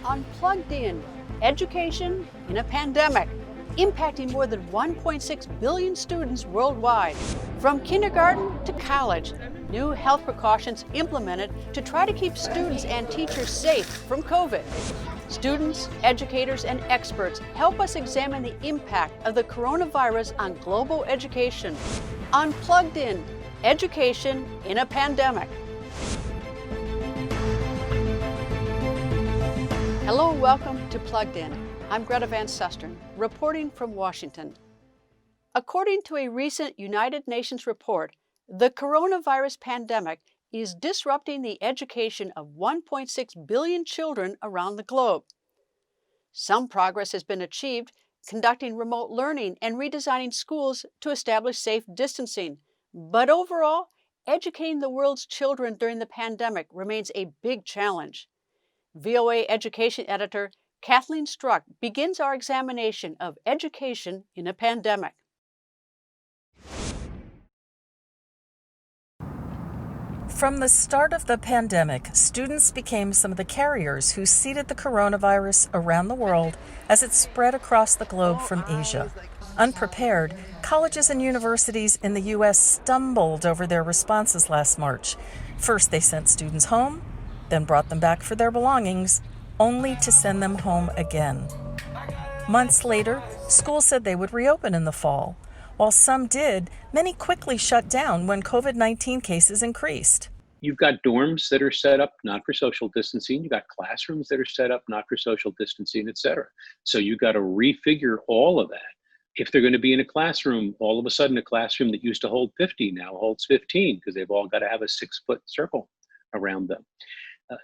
Unplugged in education in a pandemic, impacting more than 1.6 billion students worldwide. From kindergarten to college, new health precautions implemented to try to keep students and teachers safe from COVID. Students, educators, and experts help us examine the impact of the coronavirus on global education. Unplugged in education in a pandemic. Hello and welcome to Plugged In. I'm Greta Van Susteren, reporting from Washington. According to a recent United Nations report, the coronavirus pandemic is disrupting the education of 1.6 billion children around the globe. Some progress has been achieved, conducting remote learning and redesigning schools to establish safe distancing. But overall, educating the world's children during the pandemic remains a big challenge. VOA Education Editor Kathleen Struck begins our examination of education in a pandemic. From the start of the pandemic, students became some of the carriers who seeded the coronavirus around the world as it spread across the globe from Asia. Unprepared, colleges and universities in the U.S. stumbled over their responses last March. First, they sent students home, then brought them back for their belongings, only to send them home again. Months later, schools said they would reopen in the fall. While some did, many quickly shut down when COVID-19 cases increased. You've got dorms that are set up not for social distancing. You've got classrooms that are set up not for social distancing, et cetera. So you've got to refigure all of that. If they're going to be in a classroom, all of a sudden a classroom that used to hold 50 now holds 15 because they've all got to have a 6-foot circle around them.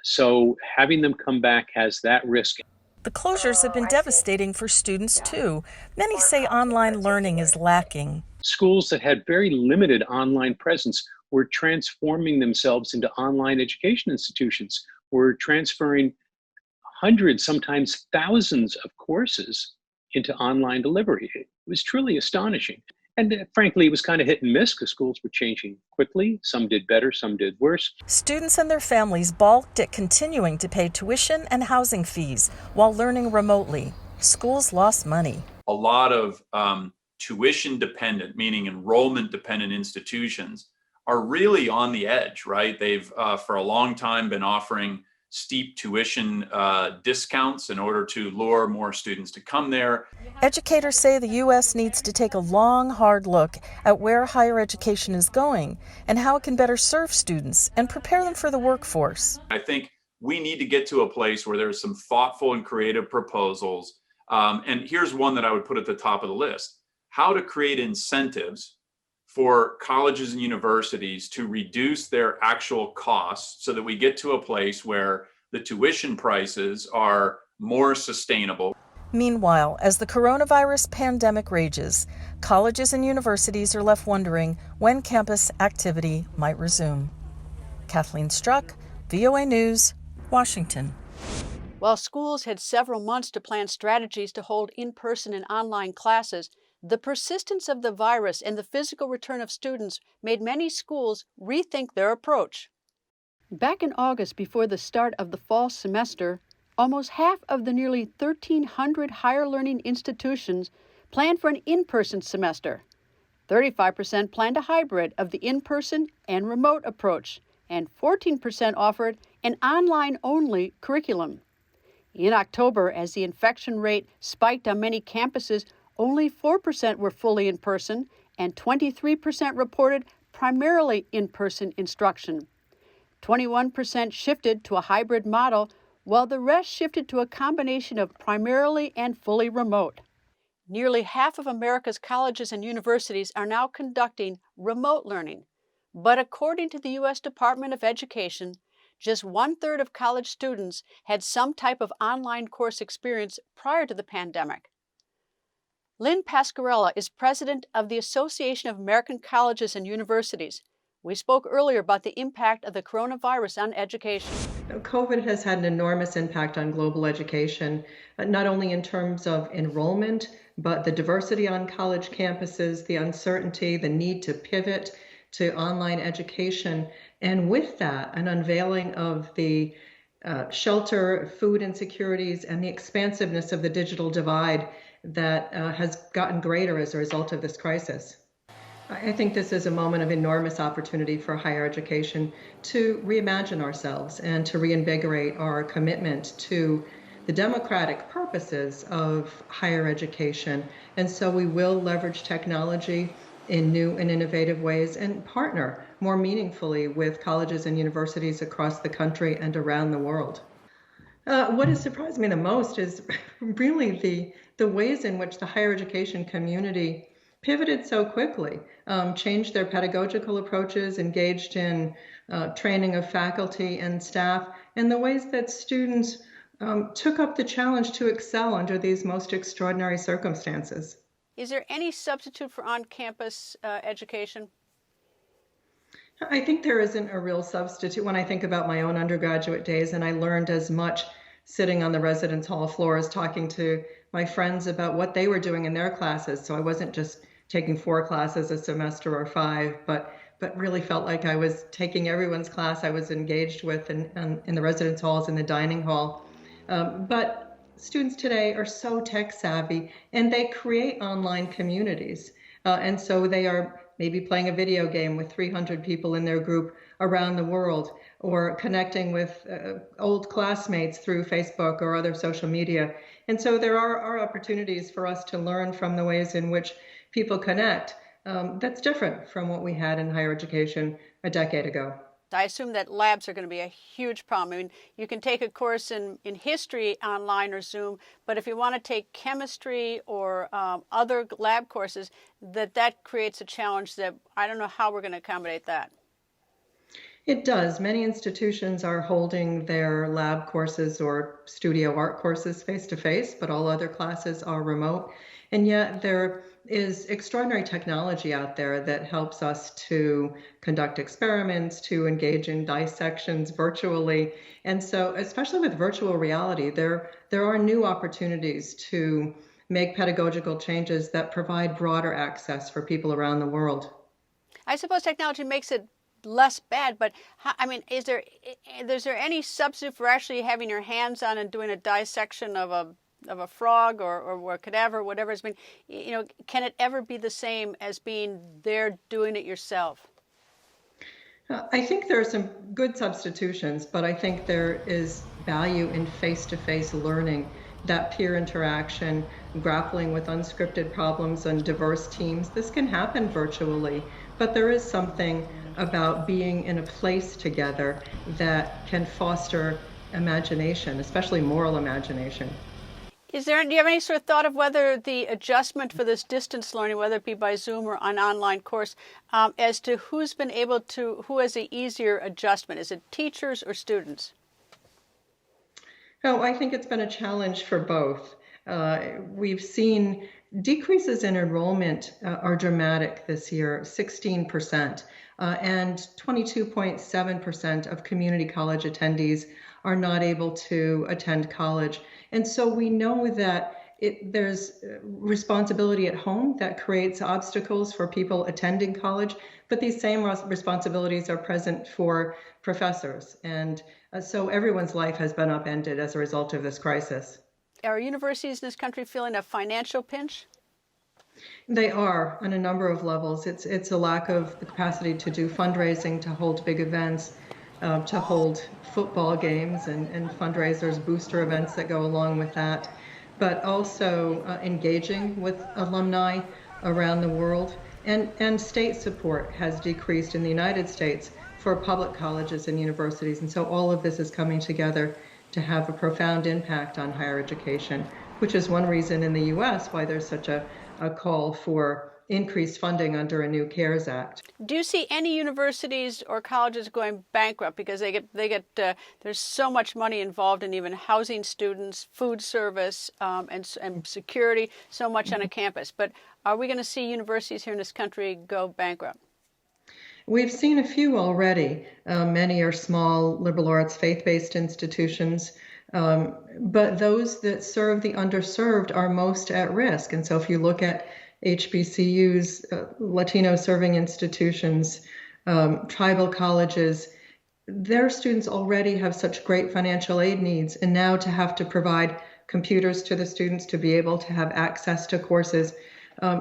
So having them come back has that risk. The closures have been devastating for students too. Many say online learning is lacking. Schools that had very limited online presence were transforming themselves into online education institutions. We're transferring hundreds, sometimes thousands of courses into online delivery. It was truly astonishing. And frankly, it was kind of hit and miss because schools were changing quickly. Some did better, some did worse. Students and their families balked at continuing to pay tuition and housing fees while learning remotely. Schools lost money. A lot of tuition dependent, meaning enrollment dependent institutions are really on the edge, right? They've for a long time been offering steep tuition discounts in order to lure more students to come there. Educators say the U.S. needs to take a long, hard look at where higher education is going and how it can better serve students and prepare them for the workforce. I think we need to get to a place where there's some thoughtful and creative proposals. And here's one that I would put at the top of the list: how to create incentives for colleges and universities to reduce their actual costs so that we get to a place where the tuition prices are more sustainable. Meanwhile, as the coronavirus pandemic rages, colleges and universities are left wondering when campus activity might resume. Kathleen Struck, VOA News, Washington. While schools had several months to plan strategies to hold in-person and online classes, the persistence of the virus and the physical return of students made many schools rethink their approach. Back in August, before the start of the fall semester, almost half of the nearly 1,300 higher learning institutions planned for an in-person semester. 35% planned a hybrid of the in-person and remote approach, and 14% offered an online-only curriculum. In October, as the infection rate spiked on many campuses, only 4% were fully in person, and 23% reported primarily in-person instruction. 21% shifted to a hybrid model, while the rest shifted to a combination of primarily and fully remote. Nearly half of America's colleges and universities are now conducting remote learning, but according to the U.S. Department of Education, just 1/3 of college students had some type of online course experience prior to the pandemic. Lynn Pasquarella is president of the Association of American Colleges and Universities. We spoke earlier about the impact of the coronavirus on education. COVID has had an enormous impact on global education, not only in terms of enrollment, but the diversity on college campuses, the uncertainty, the need to pivot to online education. And with that, an unveiling of the shelter, food insecurities, and the expansiveness of the digital divide that has gotten greater as a result of this crisis. I think this is a moment of enormous opportunity for higher education to reimagine ourselves and to reinvigorate our commitment to the democratic purposes of higher education. And so we will leverage technology in new and innovative ways and partner more meaningfully with colleges and universities across the country and around the world. What has surprised me the most is really the ways in which the higher education community pivoted so quickly, changed their pedagogical approaches, engaged in training of faculty and staff, and the ways that students took up the challenge to excel under these most extraordinary circumstances. Is there any substitute for on-campus education? I think there isn't a real substitute. When I think about my own undergraduate days, and I learned as much sitting on the residence hall floors talking to my friends about what they were doing in their classes. So I wasn't just taking 4 classes a semester or 5, but really felt like I was taking everyone's class I was engaged with in the residence halls, in the dining hall. But students today are so tech savvy, and they create online communities. And so they are maybe playing a video game with 300 people in their group around the world, or connecting with old classmates through Facebook or other social media. And so there are opportunities for us to learn from the ways in which people connect. That's different from what we had in higher education a decade ago. I assume that labs are going to be a huge problem. I mean, you can take a course in history online or Zoom, but if you want to take chemistry or other lab courses, that creates a challenge that I don't know how we're going to accommodate that. It does. Many institutions are holding their lab courses or studio art courses face-to-face, but all other classes are remote. And yet there is extraordinary technology out there that helps us to conduct experiments, to engage in dissections virtually. And so, especially with virtual reality, there are new opportunities to make pedagogical changes that provide broader access for people around the world. I suppose technology makes it less bad, but I mean, is there any substitute for actually having your hands on and doing a dissection of a frog or a cadaver, whatever it's been? You know, can it ever be the same as being there doing it yourself? I think there are some good substitutions, but I think there is value in face-to-face learning, that peer interaction, grappling with unscripted problems and diverse teams. This can happen virtually, but there is something about being in a place together that can foster imagination, especially moral imagination. Do you have any sort of thought of whether the adjustment for this distance learning, whether it be by Zoom or an online course, as to who has the easier adjustment? Is it teachers or students? Oh, I think it's been a challenge for both. We've seen decreases in enrollment are dramatic this year, 16%, and 22.7% of community college attendees are not able to attend college. And so we know that there's responsibility at home that creates obstacles for people attending college, but these same responsibilities are present for professors. And so everyone's life has been upended as a result of this crisis. Are universities in this country feeling a financial pinch? They are on a number of levels. It's a lack of the capacity to do fundraising, to hold big events, to hold football games and fundraisers, booster events that go along with that, but also engaging with alumni around the world. And state support has decreased in the United States for public colleges and universities. And so all of this is coming together to have a profound impact on higher education, which is one reason in the US why there's such a call for increased funding under a new CARES Act. Do you see any universities or colleges going bankrupt because there's so much money involved in even housing students, food service, and security, so much on a campus? But are we going to see universities here in this country go bankrupt? We've seen a few already. Many are small liberal arts, faith-based institutions, but those that serve the underserved are most at risk. And so if you look at HBCUs, Latino serving institutions, tribal colleges, their students already have such great financial aid needs, and now to have to provide computers to the students to be able to have access to courses,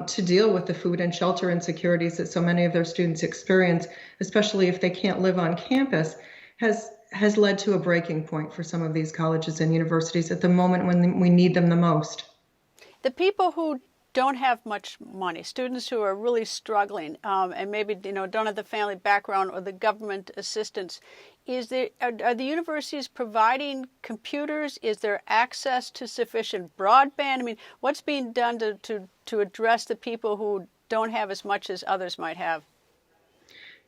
to deal with the food and shelter insecurities that so many of their students experience, especially if they can't live on campus, has led to a breaking point for some of these colleges and universities at the moment when we need them the most. The people who don't have much money, students who are really struggling, and maybe don't have the family background or the government assistance, are the universities providing computers? Is there access to sufficient broadband? I mean, what's being done to address the people who don't have as much as others might have?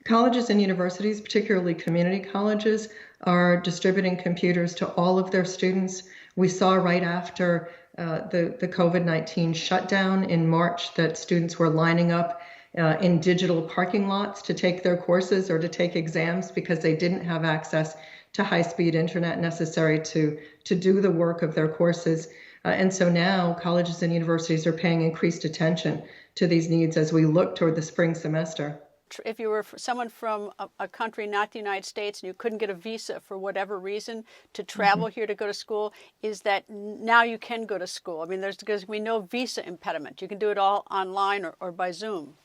Colleges and universities, particularly community colleges, are distributing computers to all of their students. We saw right after the COVID-19 shutdown in March that students were lining up in digital parking lots to take their courses or to take exams because they didn't have access to high-speed internet necessary to do the work of their courses. And so now colleges and universities are paying increased attention to these needs as we look toward the spring semester. If you were someone from a country not the United States and you couldn't get a visa for whatever reason to travel here to go to school, is that now you can go to school? I mean, there's going to be no visa impediment. You can do it all online or by Zoom.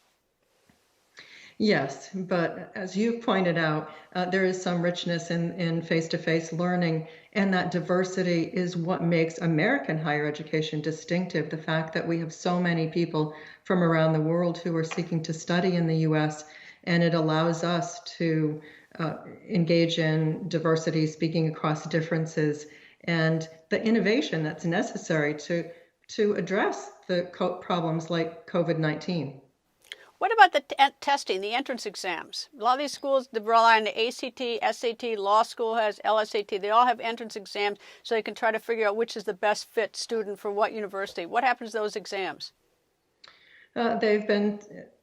Yes, but as you pointed out, there is some richness in face-to-face learning, and that diversity is what makes American higher education distinctive. The fact that we have so many people from around the world who are seeking to study in the U.S., and it allows us to engage in diversity, speaking across differences, and the innovation that's necessary to address the problems like COVID-19. What about the testing, the entrance exams? A lot of these schools rely on the ACT, SAT, law school has LSAT. They all have entrance exams so they can try to figure out which is the best fit student for what university. What happens to those exams? They've been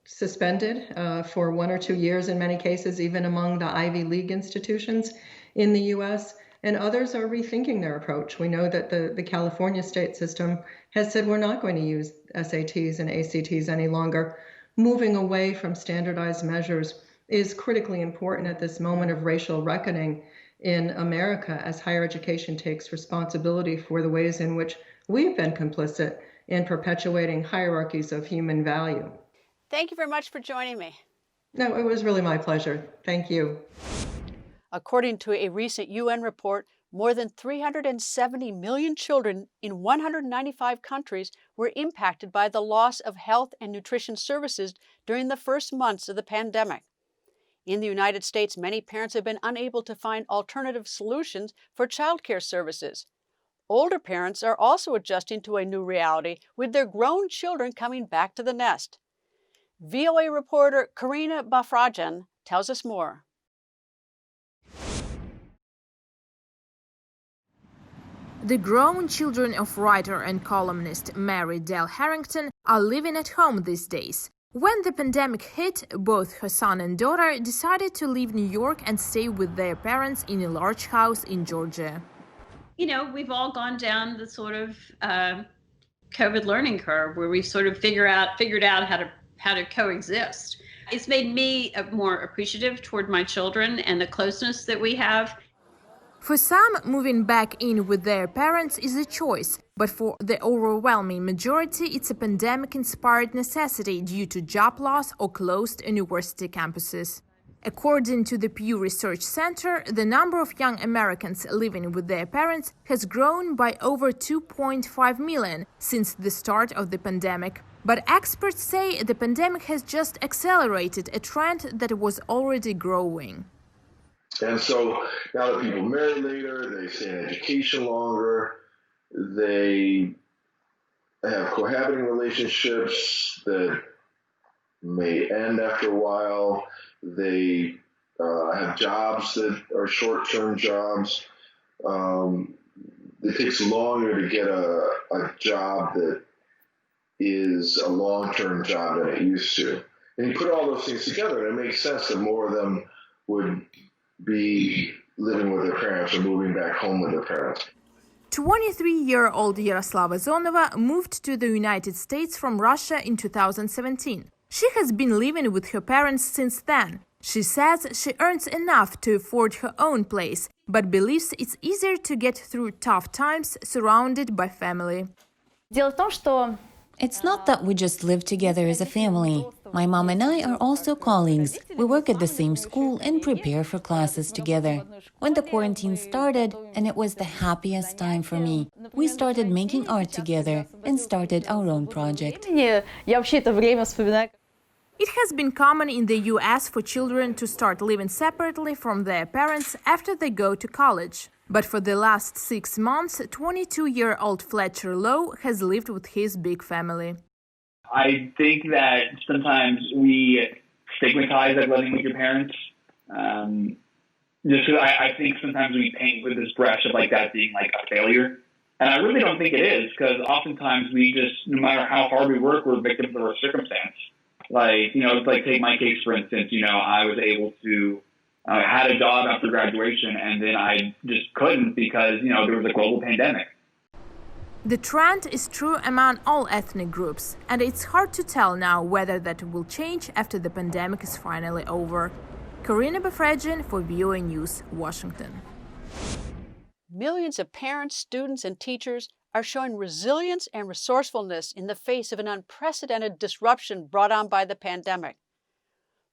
suspended for 1 or 2 years in many cases, even among the Ivy League institutions in the U.S., and others are rethinking their approach. We know that the California state system has said we're not going to use SATs and ACTs any longer. Moving away from standardized measures is critically important at this moment of racial reckoning in America as higher education takes responsibility for the ways in which we've been complicit in perpetuating hierarchies of human value. Thank you very much for joining me. No, it was really my pleasure. Thank you. According to a recent UN report, more than 370 million children in 195 countries were impacted by the loss of health and nutrition services during the first months of the pandemic. In the United States, many parents have been unable to find alternative solutions for childcare services. Older parents are also adjusting to a new reality with their grown children coming back to the nest. VOA reporter Karina Bafrajan tells us more. The grown children of writer and columnist Mary Dell Harrington are living at home these days. When the pandemic hit, both her son and daughter decided to leave New York and stay with their parents in a large house in Georgia. You know, we've all gone down the sort of COVID learning curve where we've sort of figured out how to coexist. It's made me more appreciative toward my children and the closeness that we have. For some, moving back in with their parents is a choice, but for the overwhelming majority, it's a pandemic-inspired necessity due to job loss or closed university campuses. According to the Pew Research Center, the number of young Americans living with their parents has grown by over 2.5 million since the start of the pandemic. But experts say the pandemic has just accelerated a trend that was already growing. And so now that people marry later, they stay in education longer, they have cohabiting relationships that may end after a while, they have jobs that are short-term jobs. It takes longer to get a job that is a long-term job than it used to. And you put all those things together, and it makes sense that more of them would be living with their parents or moving back home with their parents. 23-year-old Yaroslava Zonova moved to the United States from Russia in 2017. She has been living with her parents since then. She says she earns enough to afford her own place, but believes it's easier to get through tough times surrounded by family. It's not that we just live together as a family. My mom and I are also colleagues. We work at the same school and prepare for classes together. When the quarantine started, and it was the happiest time for me, we started making art together and started our own project. It has been common in the US for children to start living separately from their parents after they go to college. But for the last 6 months, 22-year-old Fletcher Lowe has lived with his big family. I think that sometimes we stigmatize like living with your parents. I think sometimes we paint with this brush of like that being like a failure. And I really don't think it is, because oftentimes we just, no matter how hard we work, we're victims of our circumstance. Like, it's like take my case, for instance, I was able to, had a job after graduation, and then I just couldn't because, there was a global pandemic. The trend is true among all ethnic groups, and it's hard to tell now whether that will change after the pandemic is finally over. Karina Befredjian for VOA News, Washington. Millions of parents, students, and teachers are showing resilience and resourcefulness in the face of an unprecedented disruption brought on by the pandemic.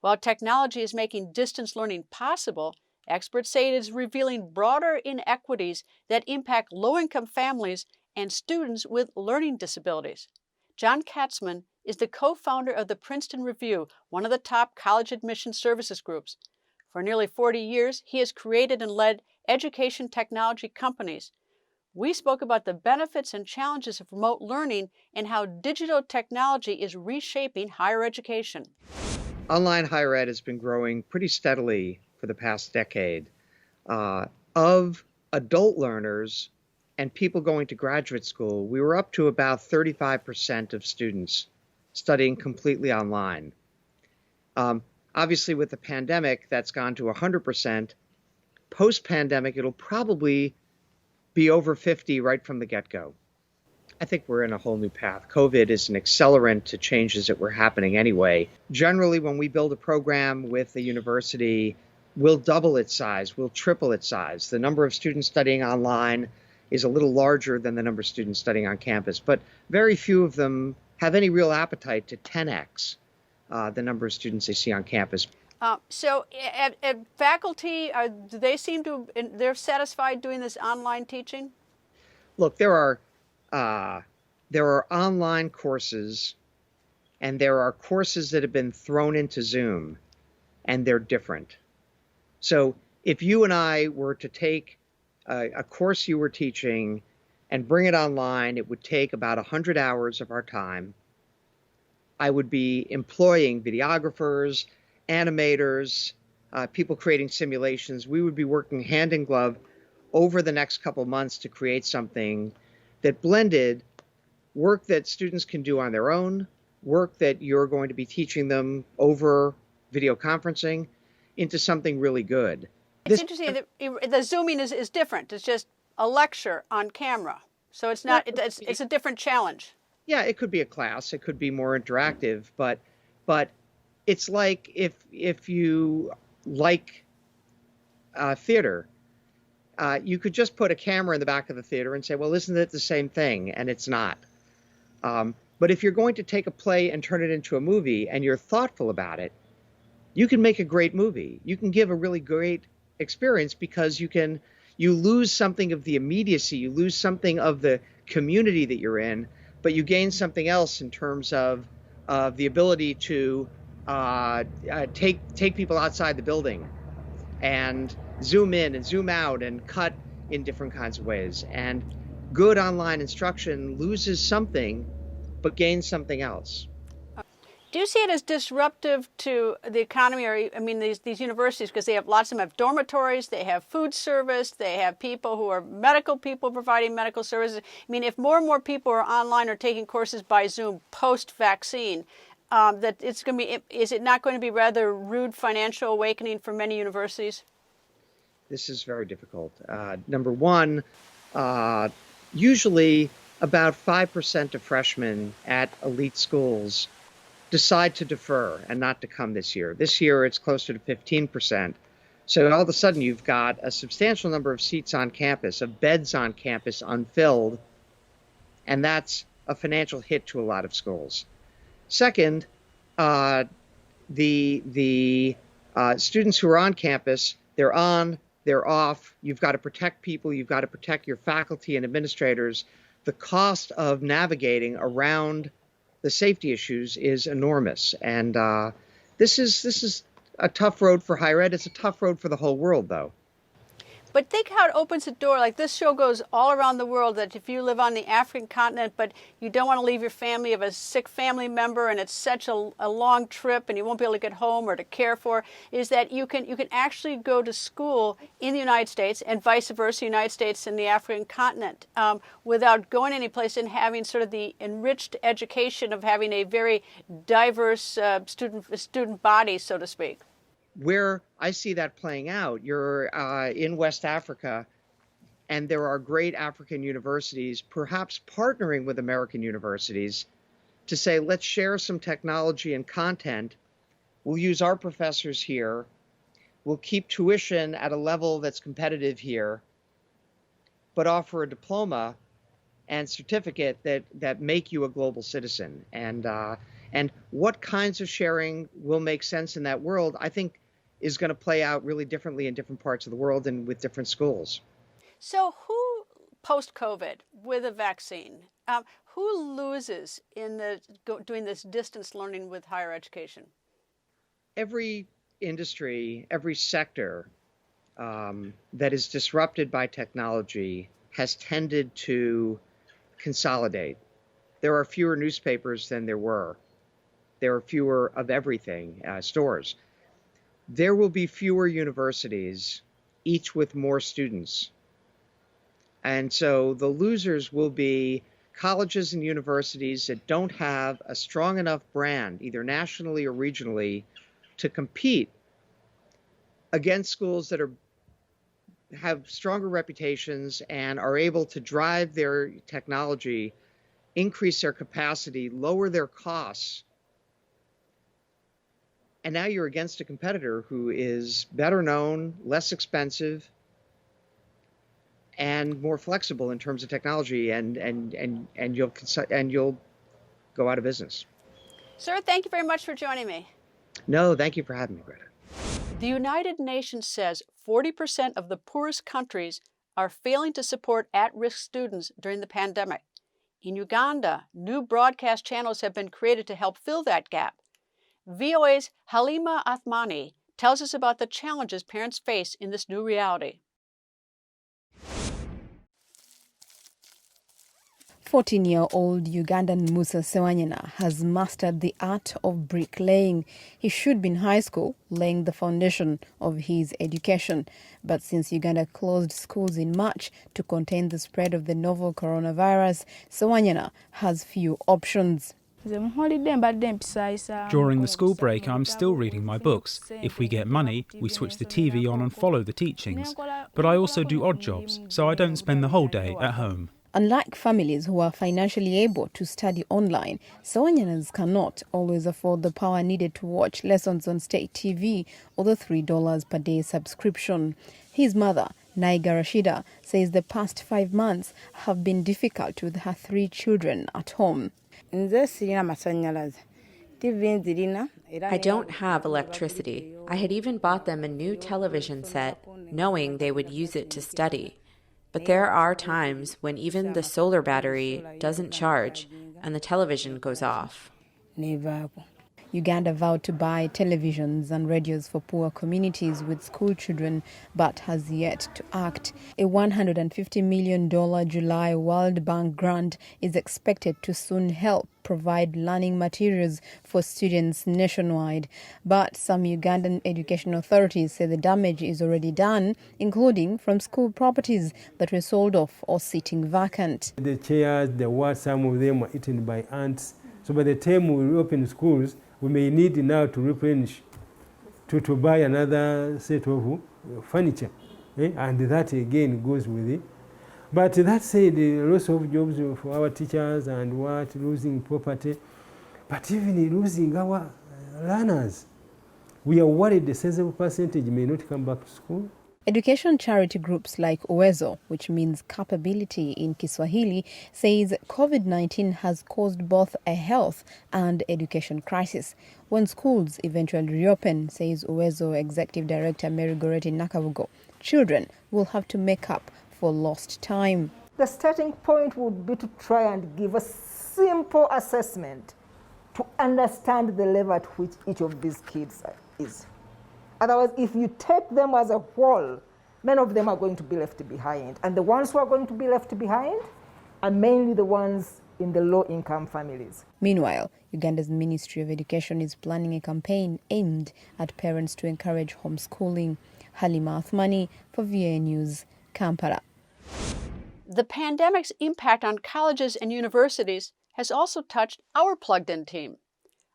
While technology is making distance learning possible, experts say it is revealing broader inequities that impact low-income families and students with learning disabilities. John Katzman is the co-founder of the Princeton Review, one of the top college admission services groups. For nearly 40 years, he has created and led education technology companies. We spoke about the benefits and challenges of remote learning and how digital technology is reshaping higher education. Online higher ed has been growing pretty steadily for the past decade. Of adult learners and people going to graduate school, we were up to about 35% of students studying completely online. Obviously, with the pandemic, that's gone to 100%. Post-pandemic, it'll probably be over 50 right from the get-go. I think we're in a whole new path. COVID is an accelerant to changes that were happening anyway. Generally, when we build a program with a university, we'll double its size, we'll triple its size. The number of students studying online is a little larger than the number of students studying on campus, but very few of them have any real appetite to 10x the number of students they see on campus. So at faculty, do they seem to, they're satisfied doing this online teaching? Look, there are online courses, and there are courses that have been thrown into Zoom, and they're different. So if you and I were to take a course you were teaching and bring it online, it would take about 100 hours of our time. I would be employing videographers, animators, people creating simulations. We would be working hand in glove over the next couple months to create something that blended work that students can do on their own, work that you're going to be teaching them over video conferencing, into something really good. It's interesting that the Zooming is different. It's just a lecture on camera. So it's not, it's a different challenge. Yeah, it could be a class. It could be more interactive, but it's like if you like theater, you could just put a camera in the back of the theater and say, well, isn't it the same thing? And it's not. But if you're going to take a play and turn it into a movie and you're thoughtful about it, you can make a great movie. You can give a really great experience because you lose something of the immediacy, you lose something of the community that you're in, but you gain something else in terms of the ability to take people outside the building and zoom in and zoom out and cut in different kinds of ways. And good online instruction loses something, but gains something else. Do you see it as disruptive to the economy, or I mean these universities, because they have lots of them have dormitories, they have food service, they have people who are medical people providing medical services. I mean, if more and more people are online or taking courses by Zoom post-vaccine, that it's going to be, is it not going to be rather rude financial awakening for many universities? This is very difficult. Number one, usually about 5% of freshmen at elite schools decide to defer and not to come this year. This year, it's closer to 15%. So all of a sudden, you've got a substantial number of seats on campus, of beds on campus unfilled, and that's a financial hit to a lot of schools. Second, the students who are on campus, they're on, they're off. You've got to protect people. You've got to protect your faculty and administrators. The cost of navigating around the safety issues is enormous. And this is a tough road for higher ed. It's a tough road for the whole world, though. But think how it opens a door. Like this show goes all around the world, that if you live on the African continent, but you don't want to leave your family, you have a sick family member, and it's such a long trip and you won't be able to get home or to care for, is that you can actually go to school in the United States and vice versa, United States and the African continent, without going anyplace and having sort of the enriched education of having a very diverse student body, so to speak. Where I see that playing out, you're in West Africa, and there are great African universities, perhaps partnering with American universities to say, let's share some technology and content. We'll use our professors here. We'll keep tuition at a level that's competitive here, but offer a diploma and certificate that make you a global citizen. And what kinds of sharing will make sense in that world, I think, is going to play out really differently in different parts of the world and with different schools. So who, post-COVID, with a vaccine, who loses in doing this distance learning with higher education? Every industry, every sector that is disrupted by technology has tended to consolidate. There are fewer newspapers than there were. There are fewer of everything, stores. There will be fewer universities, each with more students. And so the losers will be colleges and universities that don't have a strong enough brand, either nationally or regionally, to compete against schools that have stronger reputations and are able to drive their technology, increase their capacity, lower their costs. And now you're against a competitor who is better known, less expensive, and more flexible in terms of technology, and you'll go out of business. Sir, thank you very much for joining me. No, thank you for having me, Greta. The United Nations says 40% of the poorest countries are failing to support at-risk students during the pandemic. In Uganda, new broadcast channels have been created to help fill that gap. VOA's Halima Athmani tells us about the challenges parents face in this new reality. 14-year-old Ugandan Musa Sewanyana has mastered the art of bricklaying. He should be in high school, laying the foundation of his education. But since Uganda closed schools in March to contain the spread of the novel coronavirus, Sewanyana has few options. During the school break, I'm still reading my books. If we get money, we switch the TV on and follow the teachings. But I also do odd jobs, so I don't spend the whole day at home. Unlike families who are financially able to study online, Sewanyanas cannot always afford the power needed to watch lessons on state TV or the $3 per day subscription. His mother, Naiga Rashida, says the past 5 months have been difficult with her 3 children at home. I don't have electricity. I had even bought them a new television set, knowing they would use it to study. But there are times when even the solar battery doesn't charge and the television goes off. Uganda vowed to buy televisions and radios for poor communities with school children, but has yet to act. A $150 million July World Bank grant is expected to soon help provide learning materials for students nationwide. But some Ugandan education authorities say the damage is already done, including from school properties that were sold off or sitting vacant. The chairs, the walls, some of them were eaten by ants. So by the time we reopen schools, we may need now to replenish, to buy another set of furniture. And that again goes with it. But that said, the loss of jobs for our teachers and losing property, but even losing our learners. We are worried the sensible percentage may not come back to school. Education charity groups like Uwezo, which means capability in Kiswahili, says COVID-19 has caused both a health and education crisis. When schools eventually reopen, says Uwezo Executive Director Mary Goreti Nakavugo, children will have to make up for lost time. The starting point would be to try and give a simple assessment to understand the level at which each of these kids is. Otherwise, if you take them as a whole, many of them are going to be left behind. And the ones who are going to be left behind are mainly the ones in the low-income families. Meanwhile, Uganda's Ministry of Education is planning a campaign aimed at parents to encourage homeschooling. Halima Athmani for VOA News, Kampala. The pandemic's impact on colleges and universities has also touched our plugged-in team.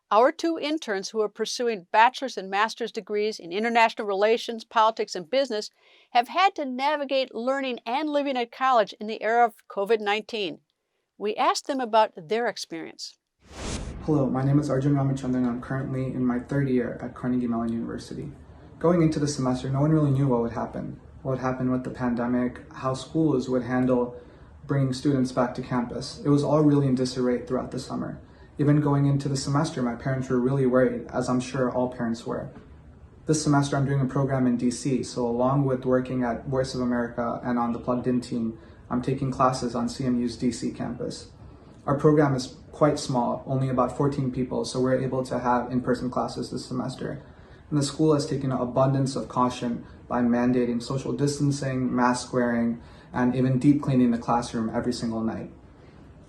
Our two interns who are pursuing bachelor's and master's degrees in international relations, politics, and business have had to navigate learning and living at college in the era of COVID-19. We asked them about their experience. Hello, my name is Arjun Ramachandran and I'm currently in my third year at Carnegie Mellon University. Going into the semester, no one really knew what would happen with the pandemic, how schools would handle bringing students back to campus. It was all really in disarray throughout the summer. Even going into the semester, my parents were really worried, as I'm sure all parents were. This semester, I'm doing a program in DC, so along with working at Voice of America and on the Plugged In team, I'm taking classes on CMU's DC campus. Our program is quite small, only about 14 people, so we're able to have in-person classes this semester. And the school has taken an abundance of caution by mandating social distancing, mask wearing, and even deep cleaning the classroom every single night.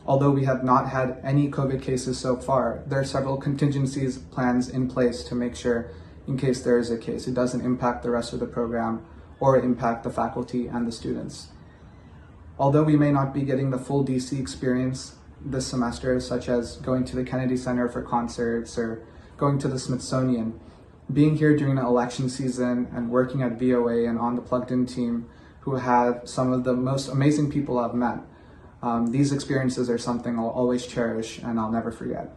Although we have not had any COVID cases so far, there are several contingencies plans in place to make sure, in case there is a case, it doesn't impact the rest of the program or impact the faculty and the students. Although we may not be getting the full DC experience this semester, such as going to the Kennedy Center for concerts or going to the Smithsonian, being here during an election season and working at VOA and on the Plugged In team, who have some of the most amazing people I've met, these experiences are something I'll always cherish and I'll never forget.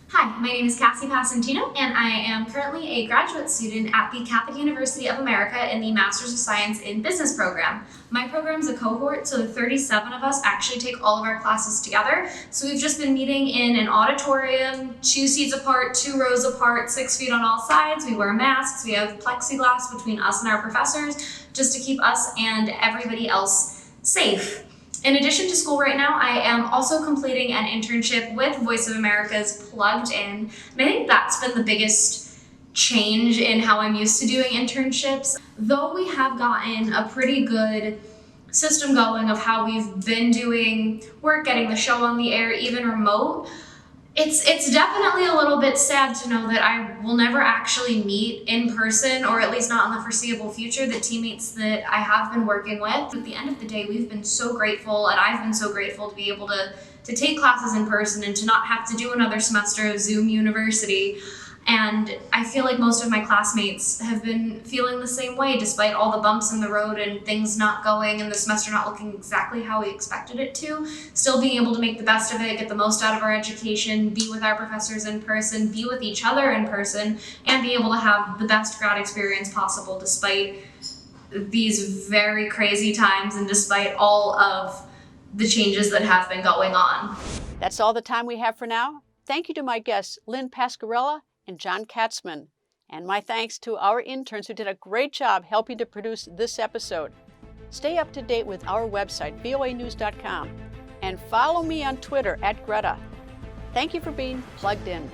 Hi, my name is Cassie Passantino, and I am currently a graduate student at the Catholic University of America in the Master's of Science in Business program. My program is a cohort, so 37 of us actually take all of our classes together. So we've just been meeting in an auditorium, 2 seats apart, 2 rows apart, 6 feet on all sides. We wear masks, we have plexiglass between us and our professors, just to keep us and everybody else safe. In addition to school right now, I am also completing an internship with Voice of America's Plugged In. And I think that's been the biggest change in how I'm used to doing internships. Though we have gotten a pretty good system going of how we've been doing work, getting the show on the air, even remote, it's definitely a little bit sad to know that I will never actually meet in person, or at least not in the foreseeable future, the teammates that I have been working with. At the end of the day, we've been so grateful, and I've been so grateful to be able to take classes in person and to not have to do another semester of Zoom university. And I feel like most of my classmates have been feeling the same way, despite all the bumps in the road and things not going and the semester not looking exactly how we expected it to. Still being able to make the best of it, get the most out of our education, be with our professors in person, be with each other in person, and be able to have the best grad experience possible despite these very crazy times and despite all of the changes that have been going on. That's all the time we have for now. Thank you to my guests, Lynn Pascarella and John Katzman. And my thanks to our interns who did a great job helping to produce this episode. Stay up to date with our website, voanews.com, and follow me on Twitter @Greta. Thank you for being plugged in.